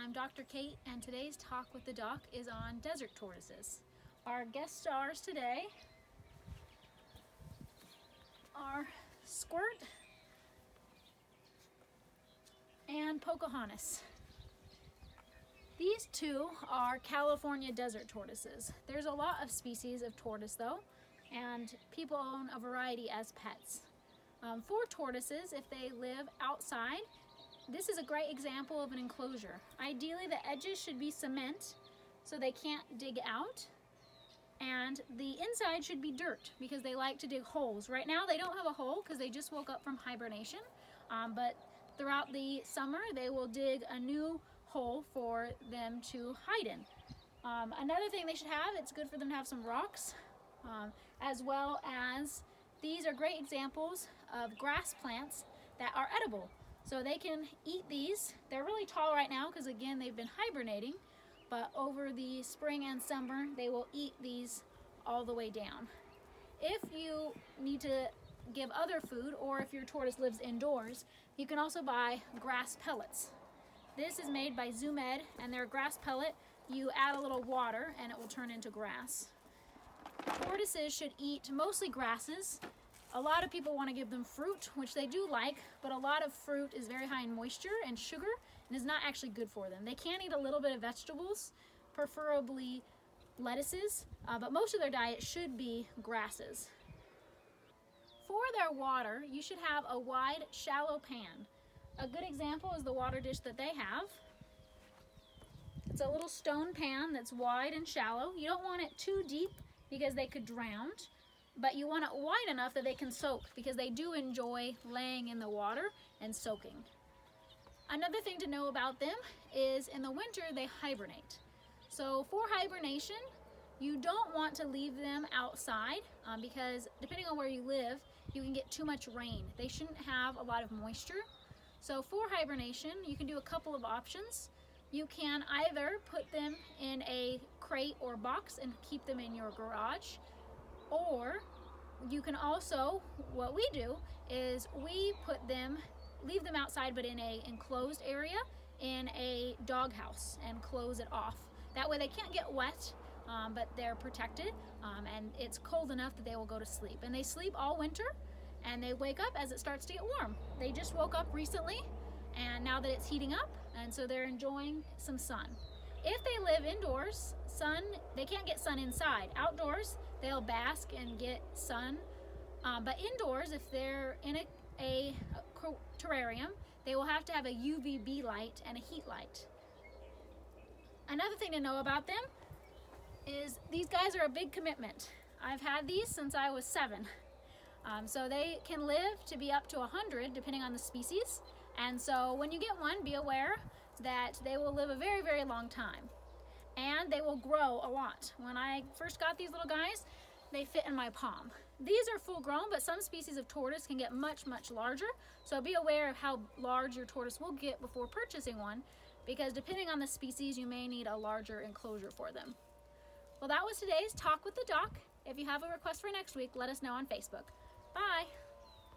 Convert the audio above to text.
I'm Dr. Kate, and today's Talk with the Doc is on desert tortoises. Our guest stars today are Squirt and Pocahontas. These two are California desert tortoises. There's a lot of species of tortoise though, and people own a variety as pets. For tortoises, if they live outside, this is a great example of an enclosure. Ideally, the edges should be cement so they can't dig out, and the inside should be dirt because they like to dig holes. Right now they don't have a hole because they just woke up from hibernation, but throughout the summer they will dig a new hole for them to hide in. Another thing they should have, it's good for them to have some rocks, as well as these are great examples of grass plants that are edible. So they can eat these. They're really tall right now because again they've been hibernating, but over the spring and summer they will eat these all the way down. If you need to give other food, or if your tortoise lives indoors, you can also buy grass pellets. This is made by ZoomEd, and their grass pellet, you add a little water and it will turn into grass. Tortoises should eat mostly grasses. A lot of people want to give them fruit, which they do like, but a lot of fruit is very high in moisture and sugar and is not actually good for them. They can eat a little bit of vegetables, preferably lettuces, but most of their diet should be grasses. For their water, you should have a wide, shallow pan. A good example is the water dish that they have. It's a little stone pan that's wide and shallow. You don't want it too deep because they could drown, but you want it wide enough that they can soak because they do enjoy laying in the water and soaking. Another thing to know about them is in the winter they hibernate. So for hibernation, you don't want to leave them outside because depending on where you live, you can get too much rain. They shouldn't have a lot of moisture. So for hibernation, you can do a couple of options. You can either put them in a crate or box and keep them in your garage, or you can also, what we do is we leave them outside but in a enclosed area in a dog house and close it off. That way they can't get wet, but they're protected, and it's cold enough that they will go to sleep. And they sleep all winter and they wake up as it starts to get warm. They just woke up recently and now that it's heating up, and so they're enjoying some sun. If they live indoors, they can't get sun inside. Outdoors, they'll bask and get sun. But indoors, if they're in a terrarium, they will have to have a UVB light and a heat light. Another thing to know about them is these guys are a big commitment. I've had these since I was 7. So they can live to be up to 100 depending on the species. And so when you get one, be aware that they will live a very, very long time. And they will grow a lot. When I first got these little guys, they fit in my palm. These are full grown, but some species of tortoise can get much, much larger. So be aware of how large your tortoise will get before purchasing one, because depending on the species, you may need a larger enclosure for them. Well, that was today's Talk with the Doc. If you have a request for next week, let us know on Facebook. Bye.